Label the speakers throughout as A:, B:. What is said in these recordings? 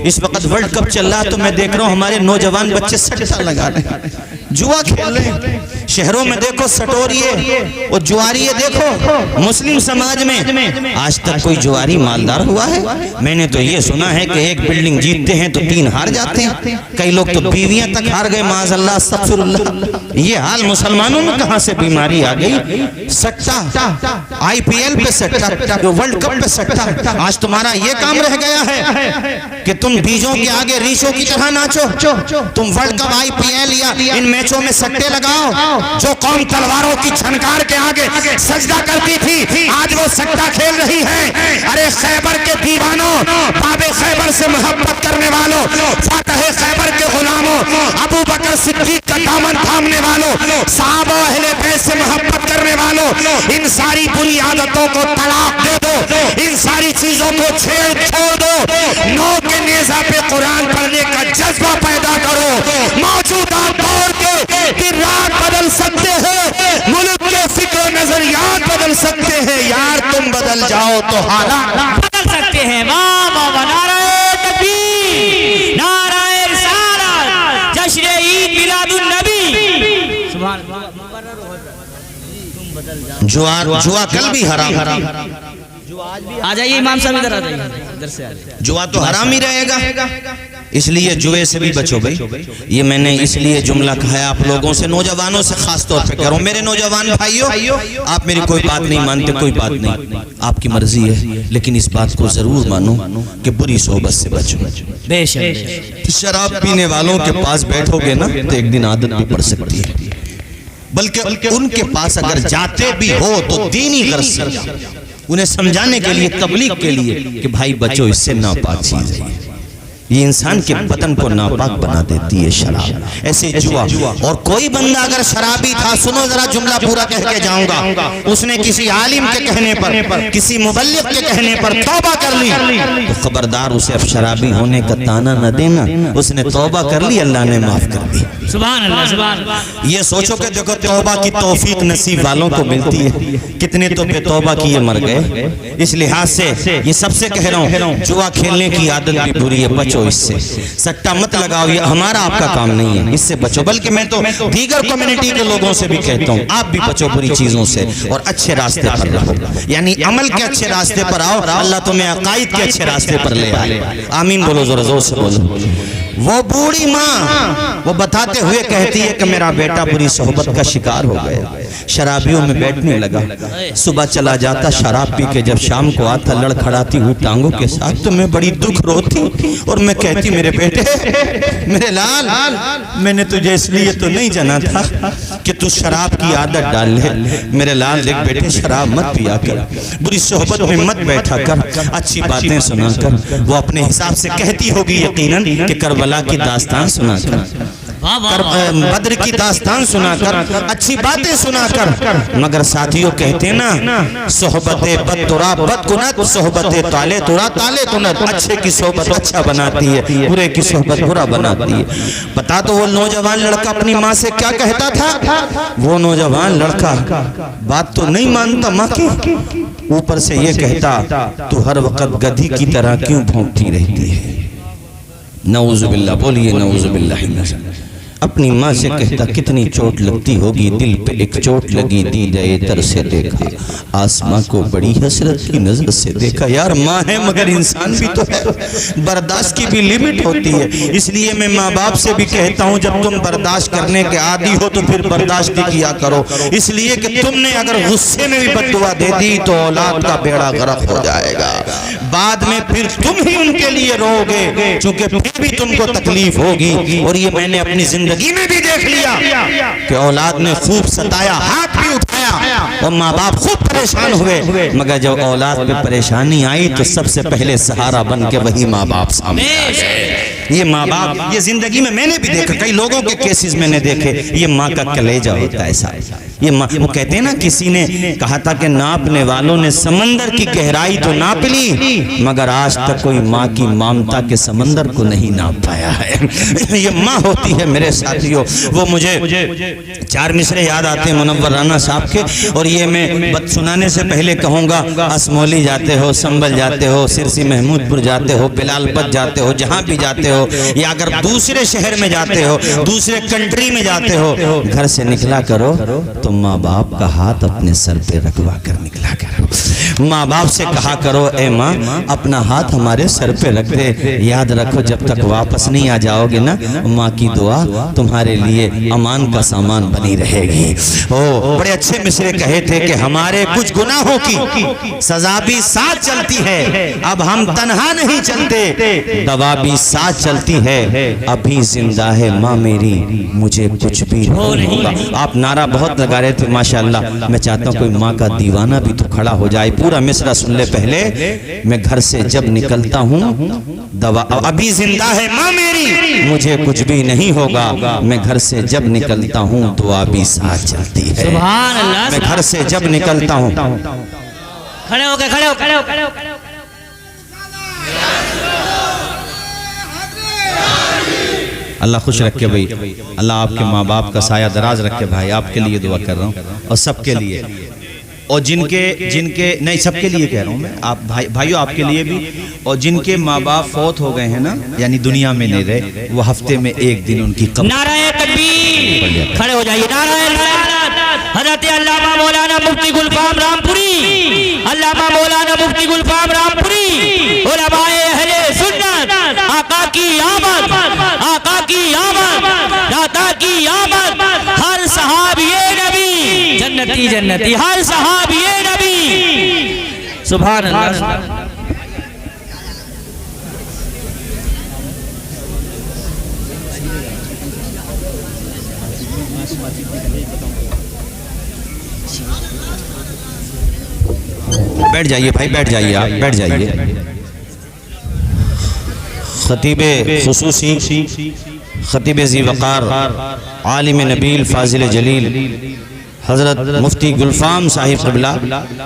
A: اس وقت world cup چل رہا ہے تو میں دیکھ رہا ہوں ہمارے نوجوان بچے سٹا لگا رہے ہیں، جوا کھیل رہے ہیں، شہروں میں دیکھو سٹوریے اور جواری دیکھو۔ مسلم سماج میں آج تک کوئی جواری مالدار ہوا ہے؟ میں نے تو یہ سنا ہے کہ ایک بلڈنگ جیتتے ہیں تو 3 ہار جاتے ہیں، کئی لوگ تو بیویاں تک ہار گئے، معاذ اللہ استغفر اللہ۔ یہ حال مسلمانوں میں کہاں سے بیماری آ گئی؟ سٹا، آئی پی ایل پہ سٹا، ورلڈ کپ پہ سٹا۔ آج تمہارا یہ کام رہ گیا ہے کہ تم بیجوں کے آگے ریشوں کی طرح ناچو، تم world cup I P L یا ان میچوں میں سٹے لگاؤ۔ جو قوم تلواروں کی چھنکار کے آگے سجدہ کرتی تھی آج وہ سٹا کھیل رہی ہے۔ ارے خیبر کے دیوانوں، باب خیبر سے محبت کرنے والوں، فاتح خیبر کے غلاموں، ابو بکر صدیق کا دامن تھامنے والوں، صحابہ اہل بیت سے محبت کرنے والوں، ان ساری بری عادتوں کو طلاق دے دو، ان ساری چیزوں کو چھوڑ دو، نو کے نیزہ پہ قرآن پڑھنے کا جذبہ پیدا کرو۔ موجودہ دور کے رات بدل سکتے ہیں، ملک کے فکر و نظریات بدل سکتے ہیں، یار تم بدل جاؤ تو حالات
B: بدل سکتے ہیں۔ واہ واہ واہ، نعرہ تکبیر، نعرہ رسالت، جشن عید میلاد النبی۔ سبحان اللہ۔
A: جوا کل بھی حرام،
B: آ جائیے امام صاحب ادھر آ جائیے، ادھر سے آ جائیے۔
A: جوا تو حرام ہی رہے گا، اس لیے جوے سے بھی بچو بھائی۔ یہ میں نے اس لیے جملہ کہا ہے آپ لوگوں سے، نوجوانوں سے خاص طور پہ کروں۔ میرے نوجوان بھائیوں، آپ میری کوئی بات نہیں مانتے، کوئی بات نہیں، آپ کی مرضی ہے، لیکن اس بات کو ضرور مانو کہ بری صحبت سے بچو۔
B: بے شک
A: شراب پینے والوں کے پاس بیٹھو گے نا تو ایک دن عادت بھی پڑ سکتی ہے، بلکہ ان کے پاس اگر جاتے بھی ہو تو دینی غرض سے، انہیں سمجھانے کے لیے، تبلیغ کے لیے کہ بھائی بچو اس سے ناپاک چیز ہے، یہ انسان کے بدن کو ناپاک بنا دیتی ہے شراب، ایسے جوا۔ اور کوئی بندہ اگر شرابی تھا، سنو ذرا جملہ پورا کہہ کے جاؤں گا، اس نے کسی عالم کے کہنے پر، کسی مبلغ کے کہنے پر توبہ کر لی تو خبردار اسے اب شرابی ہونے کا تانا نہ دینا، اس نے توبہ کر لی، اللہ نے معاف کر دی۔
B: سبحان اللہ، سبحان اللہ۔
A: یہ سوچو کہ دیکھو توبہ کی توفیق نصیب والوں کو ملتی ہے، کتنے تو بے توبہ کیے مر گئے۔ اس لحاظ سے یہ سب سے کہہ رہا ہوں، جوا کھیلنے کی عادت بھی بری ہے، بچو اس سے، سٹا مت لگاؤ، یہ ہمارا آپ کا کام نہیں ہے، اس سے بچو۔ بلکہ میں تو دیگر کمیونٹی کے لوگوں سے بھی کہتا ہوں، آپ بھی بچو بری چیزوں سے اور اچھے راستے پر رہو، یعنی عمل کے اچھے راستے پر آؤ، اللہ تمہیں عقائد کے اچھے راستے پر لے آئے۔ آمین بولو، زور زور سے بولو۔ وہ بوڑھی ماں وہ بتاتے ہوئے کہتی ہے کہ میرا بیٹا بری صحبت کا شکار ہو گیا، شرابیوں میں بیٹھنے لگا، صبح چلا جاتا شراب پی کے، جب شام کو آتا لڑکھڑاتی ہوئی ٹانگوں کے ساتھ، تو میں بڑی دکھ روتی اور میں کہتی میرے بیٹے، میرے لال، میں نے تجھے اس لیے تو نہیں جانا تھا کہ تو شراب کی عادت ڈال لے، میرے لال دیکھ بیٹے شراب مت پیا کر، بری صحبت میں مت بیٹھا کر، اچھی باتیں سنا کر۔ وہ اپنے حساب سے کہتی ہوگی یقیناً کہ کربلا کی داستان سنا کر، بدر کی داستان سنا کر، اچھی باتیں سنا کر، مگر ساتھیوں کہتے ہیں نا، صحبت بد ترا بد کنت، صحبت تالے ترا تالے کنت، اچھے کی صحبت اچھا بناتی ہے، برے کی صحبت برا بناتی ہے۔ پتا تو وہ نوجوان لڑکا اپنی ماں سے کیا کہتا تھا؟ وہ نوجوان لڑکا بات تو نہیں مانتا ماں کی، اوپر سے یہ کہتا تو ہر وقت گدھی کی طرح کیوں بھونکتی رہتی ہے؟ نعوذ باللہ، بولیے نعوذ باللہ۔ اپنی ماں سے کہتا کتنی چوٹ لگتی ہوگی، دل پہ ایک چوٹ لگی، دیدے تر سے دیکھا، آسماں کو بڑی حسرت کی نظر سے دیکھا۔ یار ماں ہے مگر انسان بھی تو ہے، برداشت کی بھی لیمٹ ہوتی ہے، اس لیے میں ماں باپ سے بھی کہتا ہوں جب تم برداشت کرنے کے عادی ہو تو پھر برداشت بھی کیا کرو، اس لیے کہ تم نے اگر غصے میں بھی بد دعا دے دی تو اولاد کا بیڑا غرق ہو جائے گا، بعد میں پھر تم ہی ان کے لیے رو گے، چونکہ پھر بھی تم کو تکلیف ہوگی۔ اور یہ میں نے اپنی زندگی میں بھی دیکھ لیا کہ اولاد نے خوب ستایا، ہاتھ بھی اٹھایا اور ماں باپ خوب پریشان ہوئے، مگر جب اولاد پہ پریشانی آئی تو سب سے پہلے سہارا بن کے وہی ماں باپ سامنے آ گئے۔ یہ ماں باپ، یہ زندگی میں نے بھی دیکھا، کئی لوگوں کے کیسز میں نے دیکھے، یہ ماں کا کلیجہ ہوتا ہے ایسا، یہ وہ کہتے ہیں نا کسی نے کہا تھا کہ ناپنے والوں نے سمندر کی گہرائی تو ناپ لی مگر آج تک کوئی ماں کی ممتا کے سمندر کو نہیں ناپ پایا ہے۔ یہ ماں ہوتی ہے میرے ساتھیوں۔ وہ مجھے 4 مصرے یاد آتے ہیں منور رانا صاحب کے، اور یہ میں بات سنانے سے پہلے کہوں گا، اسمولی جاتے ہو، سنبل جاتے ہو، سرسی محمود پور جاتے ہو، بلال پت جاتے ہو، جہاں بھی جاتے ہو، یا اگر دوسرے شہر میں جاتے ہو، دوسرے کنٹری میں جاتے ہو، گھر سے نکلا کرو تو ماں باپ کا ہاتھ اپنے سر پہ رکھوا کر نکلا کرو۔ ماں باپ سے کہا کرو اے ماں اپنا ہاتھ ہمارے سر پہ رکھ دے، یاد رکھو جب تک واپس نہیں آ جاؤ گے نا ماں کی دعا تمہارے لیے امان کا سامان بنی رہے گی۔ بڑے اچھے مصرے کہے تھے کہ ہمارے کچھ گناہوں کی سزا بھی ساتھ چلتی ہے، اب ہم تنہا نہیں چلتے، دوا بھی ساتھ چلتی ہے، ابھی زندہ ہے ماں میری مجھے کچھ بھی نہیں ہوگا۔ آپ نعرہ بہت لگا رہے تھے ماشاءاللہ، میں چاہتا ہوں کوئی ماں کا دیوانہ بھی تو کھڑا ہو جائے۔ پورا مصرع سن لے پہلے، میں گھر سے جب نکلتا ہوں دوا ابھی زندہ ہے ماں میری مجھے کچھ بھی نہیں ہوگا، میں گھر سے جب نکلتا ہوں دعا بھی ساتھ چلتی ہے۔
B: سبحان اللہ،
A: میں گھر سے جب نکلتا ہوں،
B: کھڑے ہو کے کھڑے ہو کھڑے ہو کھڑے ہو۔
C: اللہ خوش رکھے بھائی، اللہ آپ کے ماں باپ کا سایہ دراز رکھے بھائی، آپ کے لیے دعا کر رہا ہوں اور سب کے لیے، اور جن کے نہیں سب کے لیے کہہ رہا ہوں میں، آپ بھائیو آپ کے لیے بھی، اور جن کے ماں باپ فوت ہو گئے ہیں نا یعنی دنیا میں نہیں رہے، وہ ہفتے میں ایک دن ان کی قبر۔
B: نعرہ تکبیر، کھڑے ہو جائیے۔ نعرہ رسالت حضرت علامہ مولانا مفتی گلفام رامپوری، علامہ مولانا مفتی گلفام رامپوری، علماء اہل سنت، آقا کی آمد، آقا کی آمد، داتا کی آمد، ہر صحابی نبی جنتی جنتی، ہر صحابی نبی سبحان اللہ۔
A: بیٹھ جائیے بھائی، بیٹھ جائیے، آپ بیٹھ جائیے۔ خطیب خصوصی، خطیب ذی وقار، عالم نبیل، فاضل جلیل حضرت مفتی گلفام صاحب قبلہ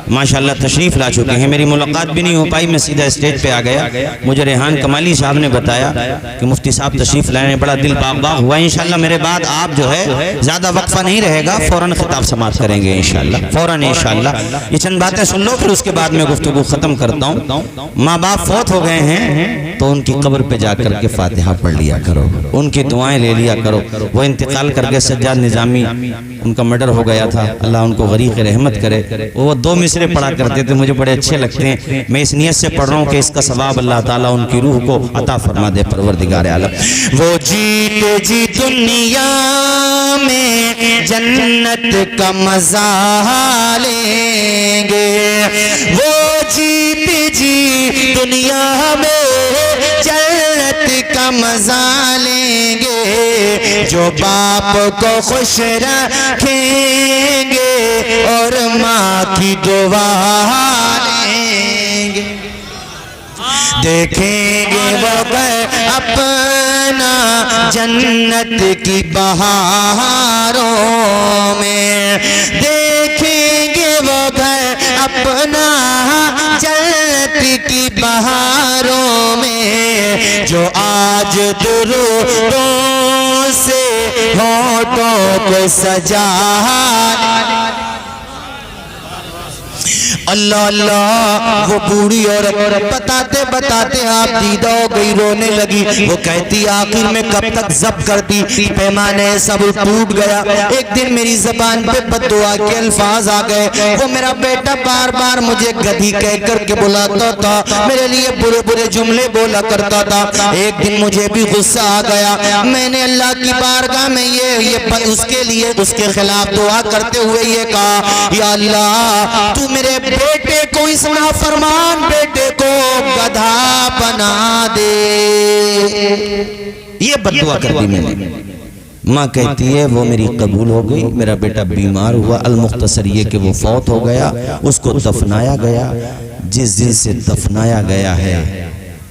A: ماشاءاللہ تشریف لا چکے ہیں۔ میری ملاقات بھی نہیں ہو پائی، میں سیدھا اسٹیج پہ آ گیا، مجھے ریحان کمالی صاحب نے بتایا کہ مفتی صاحب تشریف لائے، بڑا دل باغ باغ ہوا۔ انشاءاللہ میرے بعد آپ جو ہے زیادہ وقفہ نہیں رہے گا، فوراً خطاب سماعت کریں گے انشاءاللہ، فوراً انشاءاللہ۔ یہ چند باتیں سن لو پھر اس کے بعد میں گفتگو ختم کرتا ہوں۔ ماں باپ فوت ہو گئے ہیں تو ان کی قبر پہ جا کر کے فاتحہ پڑھ لیا کرو، ان کی دعائیں لے لیا کرو۔ وہ انتقال کر گئے، سجاد نظامی، ان کا مرڈر ہو گیا تھا، اللہ ان کو غریق رحمت کرے۔ وہ 2 مصرے پڑھا کرتے تھے، مجھے بڑے اچھے لگتے ہیں، میں اس نیت سے پڑھ رہا ہوں کہ اس کا ثواب اللہ تعالیٰ ان کی روح کو عطا فرما دے پروردگار عالم۔ وہ جیتے جی دنیا میں جنت کا مزہ لیں گے، وہ جیتے جی دنیا میں جنت کا مزہ لیں گے، جو باپ کو خوش رکھیں گے اور ماں کی دعا لیں گے، دیکھیں گے وہ گھر اپنا جنت کی بہاروں میں، دیکھیں گے وہ گھر اپنا جنت کی بہاروں میں، جو آج درودوں سے ہونٹوں کو سجا۔ اللہ اللہ، وہ بوڑھی عورت بتاتے بتاتے آپ دیدہ ہو گئی، رونے لگی۔ وہ کہتی آخر میں کب تک ضبط کرتی، پیمانے سب ٹوٹ گیا۔ ایک دن میری زبان پہ بددعا کے الفاظ آ گئے، وہ میرا بیٹا بار بار مجھے گدھی کہہ کر کے بلاتا تھا، میرے لیے برے برے جملے بولا کرتا تھا۔ ایک دن مجھے بھی غصہ آ گیا، میں نے اللہ کی بارگاہ میں اس کے لیے اس کے خلاف دعا کرتے ہوئے یہ کہا، یا اللہ تو میرے بیٹے کو اس نافرمان بیٹے کو گدھا بنا دے۔ یہ بددعا کر دی میں نے۔ ماں کہتی ہے وہ میری قبول ہو گئی، میرا بیٹا بیمار ہوا، المختصر یہ کہ وہ فوت ہو گیا، اس کو دفنایا گیا۔ جس دن سے دفنایا گیا ہے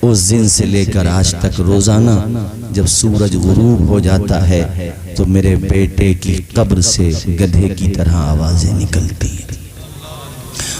C: اس دن سے لے کر آج تک روزانہ جب سورج غروب ہو جاتا ہے تو میرے بیٹے کی قبر سے گدھے کی طرح آوازیں نکلتی ہیں۔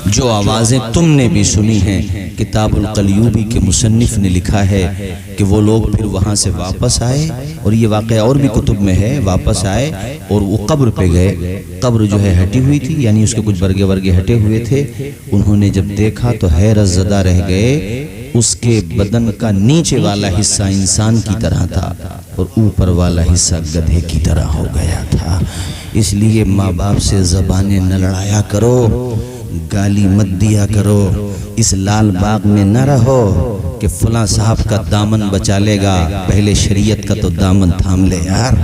C: جو آوازیں تم نے بھی سنی ہیں، کتاب القلیوبی کے مصنف نے لکھا ہے کہ وہ لوگ پھر وہاں سے واپس آئے، اور یہ واقعہ اور بھی کتب میں ہے، واپس آئے اور وہ قبر پہ گئے۔ قبر جو ہے ہٹی ہوئی تھی، یعنی اس کے کچھ برگے ورگے ہٹے ہوئے تھے۔ انہوں نے جب دیکھا تو حیرت زدہ رہ گئے، اس کے بدن کا نیچے والا حصہ انسان کی طرح تھا اور اوپر والا حصہ گدھے کی طرح ہو گیا تھا۔ اس لیے ماں باپ سے زبانیں نہ لڑایا کرو، گالی مت دیا کرو، اس لال باغ میں نہ رہو کہ فلاں صاحب کا دامن بچا لے گا، پہلے شریعت کا تو دامن تھام لے یار۔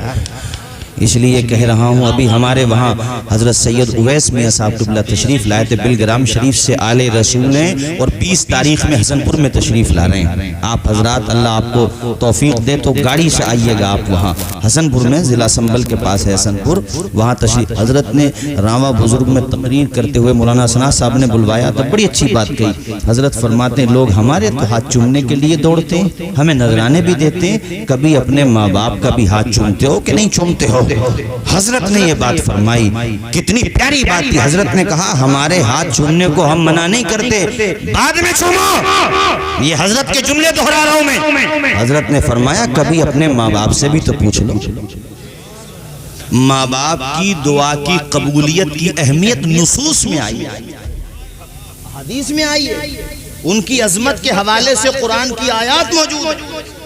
C: اس لیے کہہ رہا ہوں، ابھی ہمارے وہاں حضرت سید اویس میاں صاحب قبلہ تشریف لائے تھے بلگرام شریف سے آل رسول ہیں، اور 20 تاریخ میں حسن پور میں تشریف لا رہے ہیں۔ آپ حضرات اللہ آپ کو توفیق دے تو گاڑی سے آئیے گا آپ وہاں حسن پور میں، ضلع سنبل کے پاس ہے حسن پور، وہاں تشریف۔ حضرت نے راواں بزرگ میں تقریر کرتے ہوئے مولانا ثنا صاحب نے بلوایا تو بڑی اچھی بات کہی۔ حضرت فرماتے ہیں لوگ ہمارے تو ہاتھ چومنے کے لیے دوڑتے ہیں، ہمیں نذرانے بھی دیتے ہیں، کبھی اپنے ماں باپ کا بھی ہاتھ چومتے ہو کہ نہیں چومتے ہو؟ حضرت نے یہ بات فرمائی، کتنی پیاری بات تھی۔ حضرت نے کہا ہمارے ہاتھ چومنے کو ہم منع نہیں کرتے، بعد میں چومو۔ یہ حضرت کے جملے دہرا رہا ہوں میں۔ حضرت نے فرمایا کبھی اپنے ماں باپ سے بھی تو پوچھ لو۔ ماں باپ کی دعا کی قبولیت کی اہمیت نصوص میں آئی ہے، حدیث میں آئی ہے، ان کی عظمت کے حوالے سے قرآن کی آیات موجود ہیں۔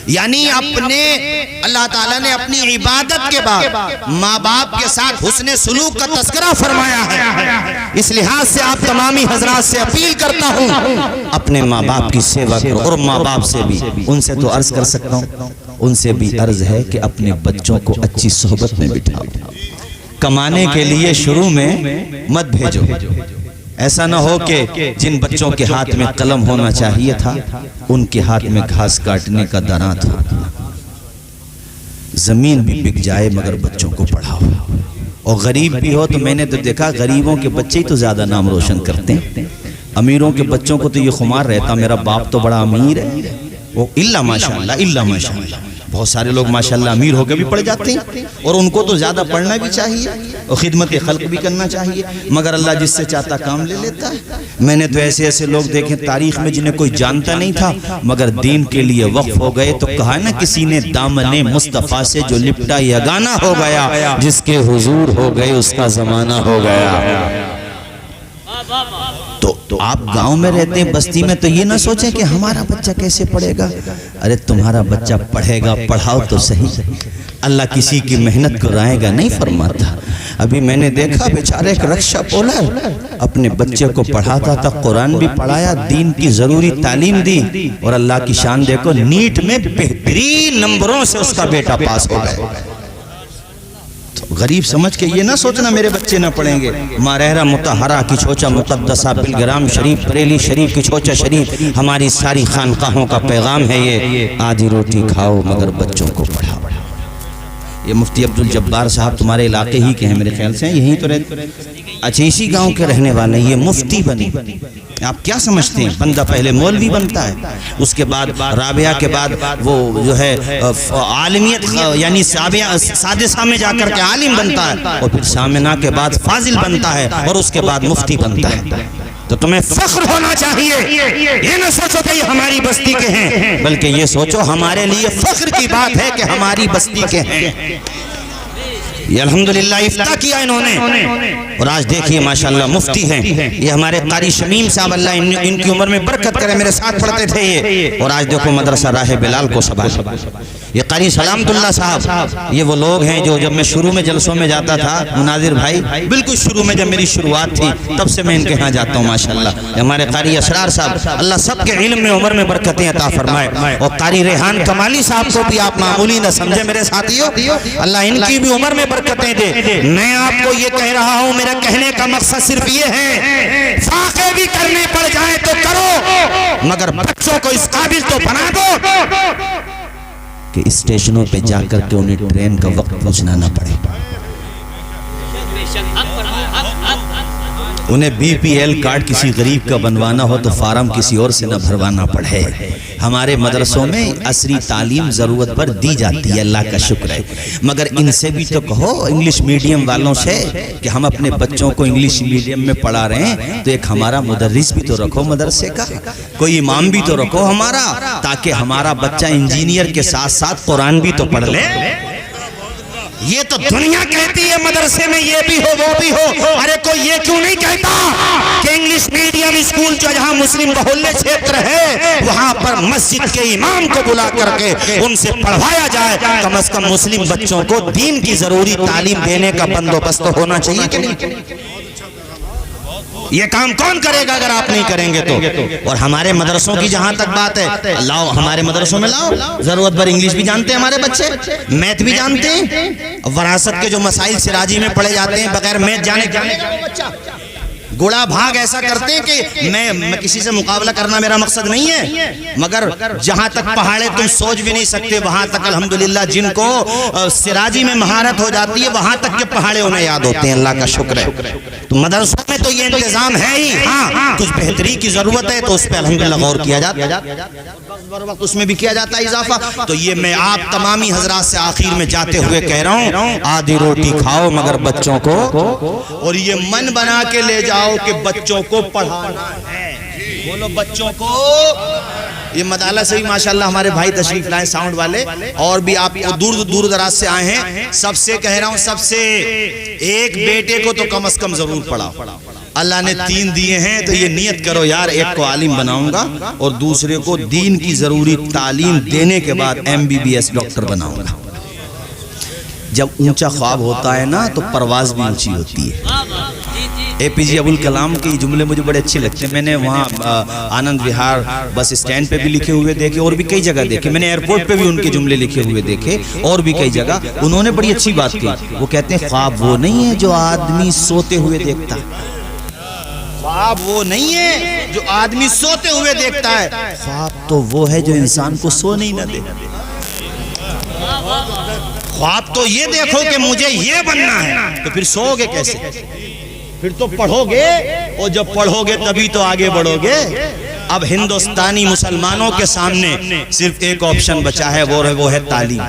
C: یعنی اپنے اللہ تعالیٰ نے اپنی عبادت کے بعد ماں باپ کے ساتھ حسن سلوک کا تذکرہ فرمایا ہے۔ اس لحاظ سے آپ تمامی حضرات سے اپیل کرتا ہوں اپنے ماں باپ کی سیوا کرو، اور ماں باپ سے بھی، ان سے تو عرض کر سکتا ہوں، ان سے بھی عرض ہے کہ اپنے بچوں کو اچھی صحبت میں بٹھاؤ، کمانے کے لیے شروع میں مت بھیجو۔ ایسا نہ ہو کہ جن بچوں کے ہاتھ میں قلم ہونا چاہیے تھا ان کے ہاتھ میں گھاس کاٹنے کا دراں تھا۔ زمین بھی بک جائے مگر بچوں کو پڑھاؤ، اور غریب بھی ہو تو میں نے تو دیکھا غریبوں کے بچے ہی تو زیادہ نام روشن کرتے ہیں، امیروں کے بچوں کو تو یہ خمار رہتا میرا باپ تو بڑا امیر ہے، وہ اللہ ماشاءاللہ اللہ ماشاءاللہ، بہت سارے لوگ ماشاءاللہ امیر ہو کے بھی پڑھ جاتے ہیں، اور ان کو تو زیادہ پڑھنا بھی چاہیے اور خدمت خلق بھی کرنا چاہیے، مگر اللہ جس سے چاہتا کام لے لیتا ہے۔ میں نے تو ایسے ایسے لوگ دیکھے تاریخ میں جنہیں کوئی جانتا نہیں تھا مگر دین کے لیے وقف ہو گئے، تو کہا نا کسی نے دامن مصطفیٰ سے جو لپٹا یگانہ ہو گیا، جس کے حضور ہو گئے اس کا زمانہ ہو گیا۔ تو آپ گاؤں میں رہتے ہیں، بستی میں، تو یہ نہ سوچیں کہ ہمارا بچہ کیسے پڑھے گا۔ ارے تمہارا بچہ پڑھے گا، پڑھاؤ تو صحیح۔ اللہ کسی کی محنت کو رائے گا نہیں فرماتا۔ ابھی میں نے دیکھا بیچارے ایک رکشہ پولر اپنے بچے کو پڑھاتا تھا، قرآن بھی پڑھایا، دین کی ضروری تعلیم دی، اور اللہ کی شان دیکھو نیٹ میں بہترین نمبروں سے اس کا بیٹا پاس ہو گئے۔ غریب سمجھ کے یہ نہ سوچنا میرے بچے نہ پڑھیں گے۔ مارہرہ مطہرہ کی چھوچا مقدسہ بلگرام شریف، بریلی شریف کی چھوچا شریف، ہماری ساری خانقاہوں کا پیغام ہے یہ، آدھی روٹی کھاؤ مگر بچوں کو پڑھاؤ۔ یہ مفتی عبدالجبار صاحب تمہارے علاقے ہی کے ہیں میرے خیال سے، یہیں تو رہتے، اچھا اسی گاؤں کے رہنے والے، یہ مفتی بنے۔ آپ کیا سمجھتے ہیں؟ بندہ پہلے مولوی بنتا ہے، اس کے بعد رابعہ کے بعد وہ جو ہے عالمیت یعنی سادسہ میں جا کر کے عالم بنتا ہے، اور پھر سامنہ کے بعد فاضل بنتا ہے، اور اس کے بعد مفتی بنتا ہے۔ تو تمہیں فخر ہونا چاہیے، یہ نہ سوچو کہ یہ ہماری بستی کے ہیں، بلکہ یہ سوچو ہمارے لیے فخر کی بات ہے کہ ہماری بستی کے ہیں۔ یہ الحمدللہ افتتاح کیا انہوں نے، اور آج دیکھیے ماشاءاللہ مفتی ہیں یہ ہمارے قاری شمیم صاحب، اللہ ان کی عمر میں برکت کرے، میرے ساتھ پڑھتے تھے یہ، اور آج دیکھو مدرسہ راہ بلال کو سنبھالا۔ یہ قاری سلامت اللہ صاحب، یہ وہ لوگ ہیں جو جب میں شروع میں جلسوں میں جاتا تھا، مناظر بھائی بالکل شروع میں جب میری شروعات تھی تب سے میں ان کے ہاں جاتا ہوں ماشاءاللہ۔ ہمارے قاری اسرار صاحب، اللہ سب کے علم میں عمر میں برکتیں عطا فرمائے، اور قاری ریحان کمالی صاحب کو بھی آپ معمولی نہ سمجھے میرے ساتھیوں، اللہ ان کی بھی عمر میں برکتیں دے۔ میں آپ کو یہ کہہ رہا ہوں، میرا کہنے کا مقصد صرف یہ ہے، فاقے بھی کرنے پڑ جائیں تو کرو، مگر بچوں کو اس قابل تو بنا دو کہ اسٹیشنوں پہ جا کر کے انہیں ٹرین کا وقت پوچھنا نہ پڑے۔ انہیں BPL کارڈ کسی غریب کا بنوانا ہو تو فارم کسی اور سے نہ بھروانا پڑے. ہمارے مدرسوں میں عصری تعلیم ضرورت پر دی جاتی ہے, اللہ کا شکر ہے, مگر ان سے بھی تو کہو انگلش میڈیم والوں سے کہ ہم اپنے بچوں کو انگلش میڈیم میں پڑھا رہے ہیں تو ایک ہمارا مدرس بھی تو رکھو مدرسے کا, کوئی امام بھی تو رکھو ہمارا, تاکہ ہمارا بچہ انجینئر کے ساتھ ساتھ قرآن بھی تو پڑھ لے.
A: یہ تو دنیا کہتی ہے مدرسے میں یہ بھی ہو وہ بھی ہو, ارے کوئی یہ کیوں نہیں کہتا کہ انگلش میڈیم اسکول جو جہاں مسلم بہلے چھیتر ہے وہاں پر مسجد کے امام کو بلا کر کے ان سے پڑھوایا جائے, کم از کم مسلم بچوں کو دین کی ضروری تعلیم دینے کا بندوبست ہونا چاہیے کہ نہیں؟ یہ کام کون کرے گا اگر آپ نہیں کریں گے تو؟ اور ہمارے مدرسوں کی جہاں تک بات ہے, لاؤ ہمارے مدرسوں میں لاؤ, ضرورت پر انگلش بھی جانتے ہیں ہمارے بچے, میتھ بھی جانتے ہیں, وراثت کے جو مسائل سراجی میں پڑھے جاتے ہیں بغیر میتھ جانے گا وہ بچہ. گوڑا بھاگ ایسا کرتے ہیں کہ میں کسی سے مقابلہ کرنا میرا مقصد نہیں ہے, مگر جہاں تک پہاڑے تم سوچ بھی نہیں سکتے وہاں تک الحمدللہ جن کو سراجی میں مہارت ہو جاتی ہے وہاں تک کے پہاڑے انہیں یاد ہوتے ہیں, اللہ کا شکر ہے. تو مدرسوں میں تو یہ انتظام ہے ہی, ہاں کچھ بہتری کی ضرورت ہے تو اس پہ الحمدللہ غور کیا جاتا ہے, اس میں بھی کیا جاتا ہے اضافہ. تو یہ میں آپ تمامی حضرات سے آخر میں جاتے ہوئے کہہ رہا ہوں, آدھی روٹی کھاؤ مگر بچوں کو, اور یہ من بنا کے لے جاؤ کہ بچوں کو پڑھانا ہے. بولو بچوں کو. یہ مدالہ سے بھی ماشاءاللہ ہمارے بھائی تشریف لائے ساؤنڈ والے, اور بھی آپ دور دراز سے آئے ہیں, سب سے کہہ رہا ہوں سب سے ایک بیٹے کو تو کم از کم ضرور پڑھاؤ. اللہ نے 3 دیے ہیں تو یہ نیت کرو یار ایک کو عالم بناؤں گا اور دوسرے کو دین کی ضروری تعلیم دینے کے بعد MBBS ڈاکٹر بناؤں گا. جب اونچا خواب ہوتا ہے نا تو پرواز بھی اونچی ہوتی ہے. APJ ابوالکلام کے جملے مجھے بڑے اچھے لگتے ہیں. میں نے وہاں آنند وہار بس اسٹینڈ پہ بھی لکھے ہوئے دیکھے اور بھی کئی جگہ دیکھے, میں نے ایئرپورٹ پہ بھی ان کے جملے لکھے ہوئے دیکھے اور بھی کئی جگہ. انہوں نے بڑی اچھی بات کی, وہ کہتے ہیں خواب وہ نہیں ہے جو آدمی سوتے ہوئے دیکھتا ہے, خواب وہ نہیں ہے جو آدمی سوتے ہوئے دیکھتا ہے, خواب تو وہ ہے جو انسان کو سونے ہی نہ دے. خواب تو یہ دیکھو کہ مجھے یہ بننا ہے, تو پھر سو گے کیسے؟ پھر تو پڑھو گے, اور جب پڑھو گے تبھی تو آگے بڑھو گے. اب ہندوستانی مسلمانوں کے سامنے صرف ایک آپشن بچا ہے, وہ ہے تعلیم.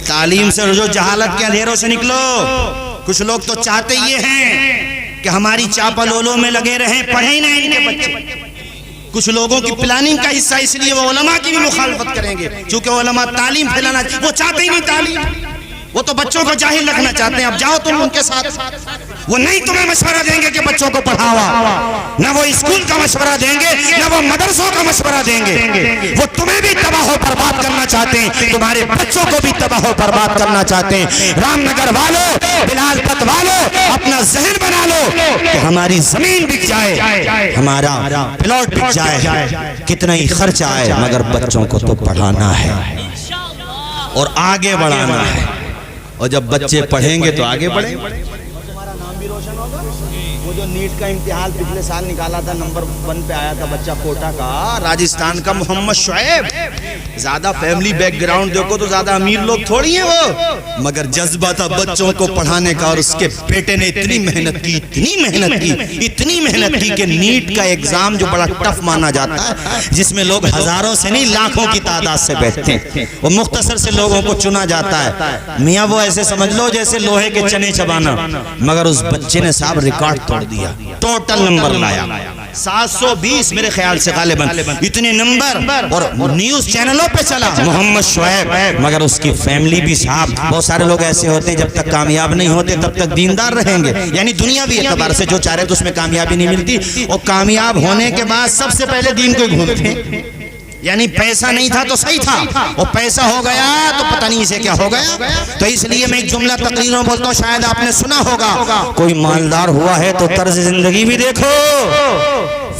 A: تعلیم سے جو جہالت کے اندھیروں سے نکلو. کچھ لوگ تو چاہتے یہ ہیں کہ ہماری چاپلولوں میں لگے رہیں, پڑھیں ہی نہیں ان کے بچے. کچھ لوگوں کی پلاننگ کا حصہ اس لیے وہ علماء کی بھی مخالفت کریں گے, چونکہ علماء تعلیم پھیلانا, وہ چاہتے ہی نہیں تعلیم, وہ تو بچوں کو جاہل رکھنا چاہتے ہیں. اب جاؤ تم ان کے ساتھ, وہ نہیں تمہیں مشورہ دیں گے کہ بچوں کو پڑھاوا, نہ وہ اسکول کا مشورہ دیں گے نہ وہ مدرسوں کا مشورہ دیں گے. وہ تمہیں بھی تباہ و برباد کرنا چاہتے ہیں, تمہارے بچوں کو بھی تباہ و برباد کرنا چاہتے ہیں. رام نگر والوں, بلال پت والوں, اپنا ذہن بنا لو کہ ہماری زمین بک جائے, ہمارا پلاٹ بک جائے, کتنا ہی خرچ آئے, مگر بچوں کو تو پڑھانا ہے اور آگے بڑھانا ہے. اور جب بچے پڑھیں گے تو آگے بڑھیں گے. تمہارا نام بھی روشن ہوگا. وہ جو نیٹ کا امتحان پچھلے سال نکالا تھا, نمبر 1 پہ آیا تھا بچہ کوٹا کا, راجستھان کا محمد شعیب. زیادہ فیملی بیک گراؤنڈ دیکھو تو زیادہ امیر لوگ تھوڑی ہیں وہ, مگر جذبہ تھا بچوں کو پڑھانے کا. اور اس کے بیٹے نے اتنی محنت کی, اتنی محنت کی کہ نیٹ کا ایگزام جو بڑا ٹف مانا جاتا ہے, جس میں لوگ ہزاروں سے نہیں لاکھوں کی تعداد سے بیٹھتے ہیں, وہ مختصر سے لوگوں کو چنا جاتا ہے. میاں وہ ایسے سمجھ لو جیسے لوہے کے چنے چبانا, مگر اس بچے نے صاحب ریکارڈ توڑ دیا. ٹوٹل نمبر لایا 720 میرے خیال سے غالباً, اتنے نمبر, اور نیوز چینلوں پہ چلا محمد شعیب. مگر اس کی فیملی بھی صاحب, بہت سارے لوگ ایسے ہوتے ہیں جب تک کامیاب نہیں ہوتے تب تک دیندار رہیں گے, یعنی دنیاوی اعتبار سے جو چاہ رہے تو اس میں کامیابی نہیں ملتی, اور کامیاب ہونے کے بعد سب سے پہلے دین کو گھومتے ہیں. یعنی پیسہ نہیں تھا تو صحیح تھا, اور پیسہ ہو گیا تو پتہ نہیں اسے کیا ہو گیا. تو اس لیے میں ایک جملہ تقریروں بولتا ہوں, شاید آپ نے سنا ہوگا, کوئی مالدار ہوا ہے تو طرز زندگی بھی دیکھو,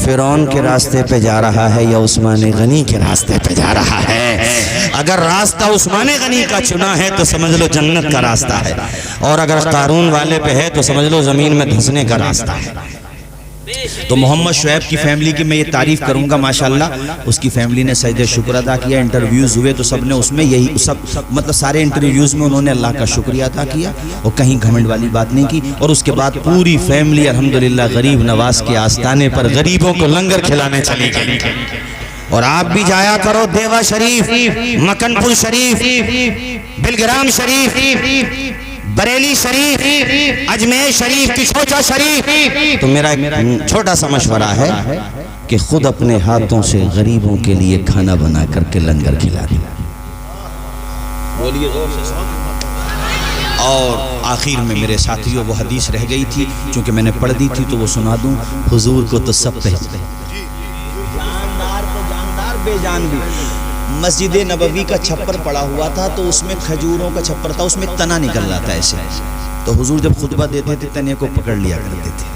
A: فرعون کے راستے پہ جا رہا ہے یا عثمان غنی کے راستے پہ جا رہا ہے. اگر راستہ عثمان غنی کا چنا ہے تو سمجھ لو جنت کا راستہ ہے, اور اگر قارون والے پہ ہے تو سمجھ لو زمین میں دھنسنے کا راستہ ہے.
C: تو محمد شعیب کی فیملی کی میں یہ تعریف کروں گا ماشاءاللہ، اس کی فیملی نے سجدہ شکر ادا کیا، انٹرویوز ہوئے تو سب نے اس میں یہی سب مطلب سارے انٹرویوز میں انہوں نے اللہ کا شکریہ ادا کیا اور کہیں گھمنڈ والی بات نہیں کی، اور اس کے بعد پوری فیملی الحمدللہ غریب نواز کے آستانے پر غریبوں کو لنگر کھلانے چلی گئی۔ اور آپ بھی جایا کرو دیوا شریف، مکن پور شریف، بلگرام شریف، بریلی شریف، اجمیر شریف، کشوچا شریف۔ تو میرا ایک چھوٹا سا مشورہ ہے کہ خود اپنے ہاتھوں سے غریبوں کے لیے کھانا بنا کر کے لنگر کھلا دیں۔ اور آخر میں میرے ساتھیوں وہ حدیث رہ گئی تھی، چونکہ میں نے پڑھ دی تھی تو وہ سنا دوں۔ حضور کو تو سب پہچانتے ہیں، جاندار تو جاندار، بے جان بھی۔ مسجد نبوی کا چھپر پڑا ہوا تھا تو اس میں کھجوروں کا چھپر تھا، اس میں تنا نکل رہا تھا ایسے، تو حضور جب خطبہ دیتے تھے تنے کو پکڑ لیا کرتے تھے۔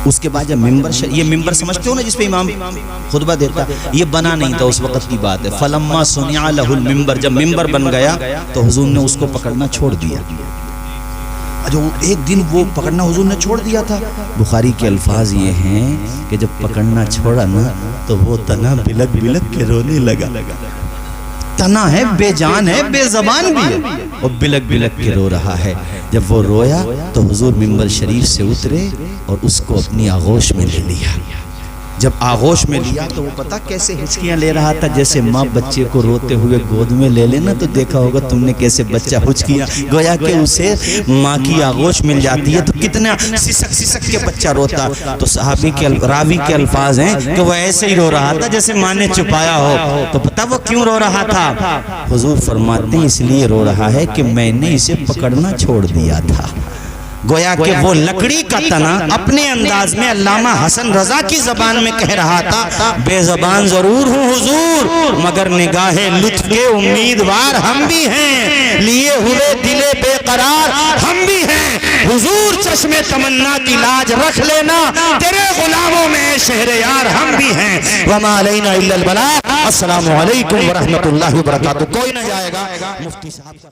C: اس کے بعد جب ممبر، یہ ممبر سمجھتے ہو نا جس پہ امام خطبہ دیتا، یہ بنا نہیں تھا اس وقت کی بات ہے۔ فلما صنع له المنبر، جب ممبر بن گیا تو حضور نے اس کو پکڑنا چھوڑ دیا۔ جو ایک دن وہ پکڑنا حضور نے چھوڑ دیا تھا، بخاری کے الفاظ یہ ہیں کہ جب پکڑنا چھوڑا نا تو وہ تنا بلک بلک کے رونے لگا۔ تنا ہے، بے جان ہے، بے زبان بھی ہے، اور بلک بلک کے رو رہا ہے۔ جب وہ رویا تو حضور منبر شریف سے اترے اور اس کو اپنی آغوش میں لے لیا۔ جب آغوش میں لیا تو وہ پتہ کیسے ہچکیاں لے رہا تھا، جیسے ماں بچے کو روتے ہوئے گود میں لے لینا، تو دیکھا ہوگا تم نے کیسے بچہ ہچکیاں، گویا کہ اسے ماں کی آغوش مل جاتی ہے تو کتنا سسک سسک کے بچہ روتا۔ تو صحابی کے راوی کے الفاظ ہیں کہ وہ ایسے ہی رو رہا تھا جیسے ماں نے چھپایا ہو۔ تو پتہ وہ کیوں رو رہا تھا؟ حضور فرماتے ہیں اس لیے رو رہا ہے کہ میں نے اسے پکڑنا چھوڑ دیا تھا۔ گویا کہ وہ لکڑی کا تنا اپنے انداز میں علامہ حسن رضا کی زبان میں کہہ رہا تھا، بے زبان ضرور ہوں حضور مگر نگاہ لطف کے امیدوار ہم بھی ہیں، لیے ہوئے دل بے قرار ہم بھی ہیں، حضور چشم تمنا کی لاج رکھ لینا، تیرے غلاموں میں شہر یار ہم بھی ہیں، وما علینا الا البلاغ۔ السلام علیکم ورحمۃ اللہ وبرکاتہ۔ کوئی نہ جائے گا مفتی صاحب۔